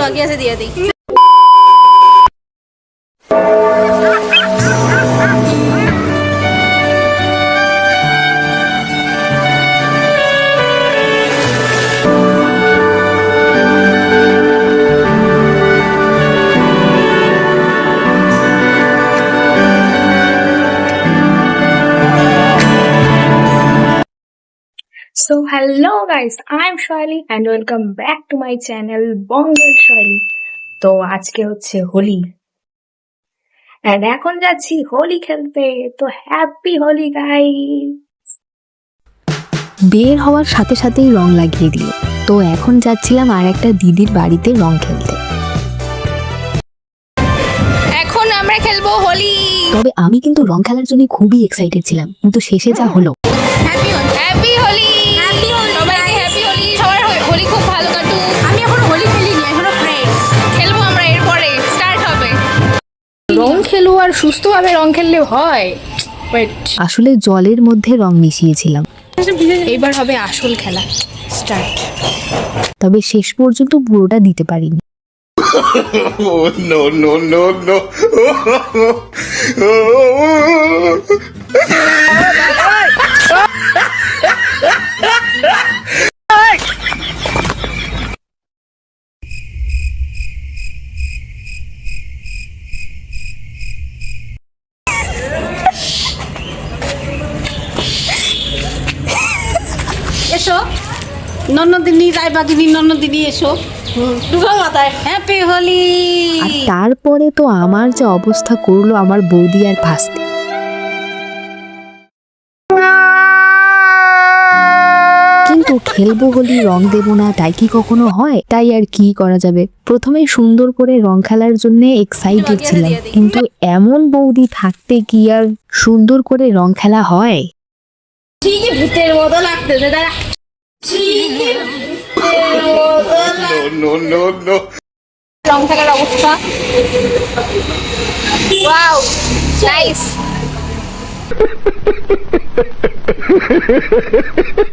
বাকি আছে দিয়ে দিই। So hello guys, I'm Shwali and welcome back to my channel Bongal Shwali. তো আজকে হচ্ছে হোলি and এখন যাচ্ছি হোলি খেলতে। তো হ্যাপি হোলি গাইস। বের হওয়ার সাথে সাথেই রং লাগিয়ে দিল। তো এখন যাচ্ছিলাম আর একটা দিদির বাড়িতে রং খেলতে। এখন আমরা খেলবো হোলি। তবে আমি কিন্তু রং খেলার জন্য খুবই এক্সাইটেড ছিলাম, কিন্তু শেষে যা হলো। Happy Holi, happy Holi, happy Holi, সবাইকে হ্যাপি হোলি। সবার হোলি খুব ভালো কাটুক। আমি এখনো হোলি খেলিনি, এখনো ফ্রেন্ড খেলবো আমরা, এরপরে স্টার্ট হবে। রং খেলো আর সুস্থভাবে রং খেললে হয়। আসলে জলের মধ্যে রং মিশিয়েছিলাম। এইবার হবে আসল খেলা, স্টার্ট। তবে শেষ পর্যন্ত পুরোটা দিতে পারিনি। Oh, no, no, no, no. এসো নন্নদিনী, রায়বাগিনী নন্নদিনী, এসো দুর্গা মাতায় হ্যাপি হোলি। আর তারপরে তো আমার যা অবস্থা করলো আমার বৌদি আর ভাস্তি। কিন্তু খেলবো হোলি, রং দেবো না তাই কি কখনো হয়? তাই আর কি করা যাবে, প্রথমে সুন্দর করে রং খেলার জন্য এক্সাইটেড ছিলাম, কিন্তু এমন বৌদি থাকতে কি আর সুন্দর করে রং খেলা হয়? ঠিকই ভূতের মতো লাগতেছে, দাঁড়া। No, no, no, no. রং থাকার অবস্থা, ওয়াও নাইস।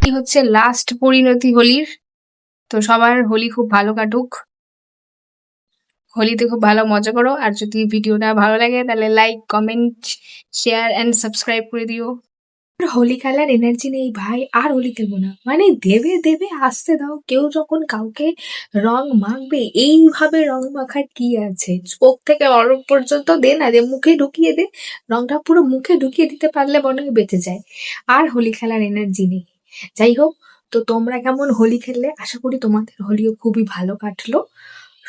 এই হচ্ছে লাস্ট পরিণতি হোলির। তো সবার হোলি খুব ভালো কাটুক, হোলিতে খুব ভালো মজা করো। আর যদি ভিডিওটা ভালো লাগে তাহলে like, comment, share and subscribe করে দিও। হোলি খেলার এনার্জি নেই ভাই, আর হোলি খেলবো না। মানে দেবে দেবে, আসতে দাও। কেউ যখন কাউকে রং মাখবে, এইভাবে রং মাখার কি আছে? চোখ থেকে অরব পর্যন্ত দে না, দে মুখে ঢুকিয়ে দে। রংটা পুরো মুখে ঢুকিয়ে দিতে পারলে মনে হয় বেঁচে যায়। আর হোলি খেলার এনার্জি নেই। যাই হোক, তো তোমরা কেমন হোলি খেললে? আশা করি তোমাদের হোলিও খুবই ভালো কাটলো।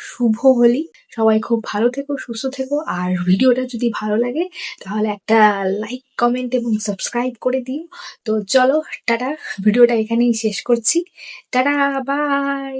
শুভ হোলি, সবাই খুব ভালো থেকো, সুস্থ থেকো। আর ভিডিওটা যদি ভালো লাগে তাহলে একটা লাইক, কমেন্ট এবং সাবস্ক্রাইব করে দিও। তো চলো টাটা, ভিডিওটা এখানেই শেষ করছি। Tata, by.